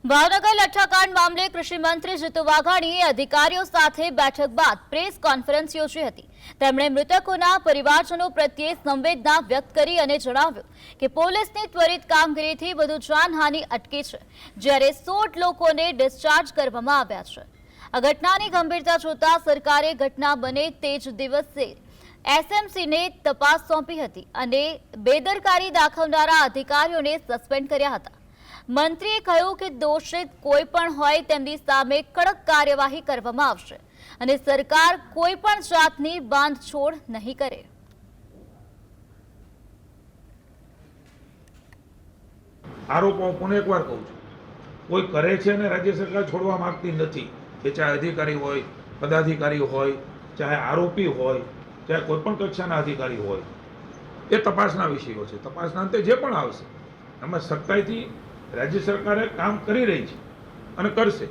ભાવનગર લઠ્ઠાકાંડ મામલે કૃષિ મંત્રી જીતુ વાઘાણીએ અધિકારીઓ સાથે બેઠક બાદ પ્રેસ કોન્ફરન્સ યોજી હતી। તેમણે મૃતકોના પરિવારજનો પ્રત્યે સંવેદના વ્યક્ત કરી અને જણાવ્યું કે પોલીસની ત્વરિત કામગીરીથી વધુ જાનહાનિ અટકી છે, જ્યારે 16 લોકોને ડિસ્ચાર્જ કરવામાં આવ્યા છે। આ ઘટનાની ગંભીરતા જોતા સરકારે ઘટના બને તે જ દિવસે એસએમસીને તપાસ સોંપી હતી અને બેદરકારી દાખવનારા અધિકારીઓને સસ્પેન્ડ કર્યા હતા। મંત્રીએ કહ્યું કે દોષિત કોઈ પણ હોય તેમની સામે કડક કાર્યવાહી કરવામાં આવશે અને સરકાર કોઈ પણ જાતની બાંધછોડ નહીં કરે। આરોપો પુનઃ એકવાર કહું છું, કોઈ કરે છે અને રાજ્ય સરકાર છોડવા માંગતી નથી। એ ચાહે અધિકારી હોય, પદાધિકારી હોય, ચાહે આરોપી હોય, ચાહે કોઈ પણ કક્ષાના અધિકારી હોય, એ તપાસના વિષયો છે। તપાસના અંતે જે પણ આવશે એમાં સખ્તાઈથી રાજ્ય સરકારે કામ કરી રહી છે અને કરશે।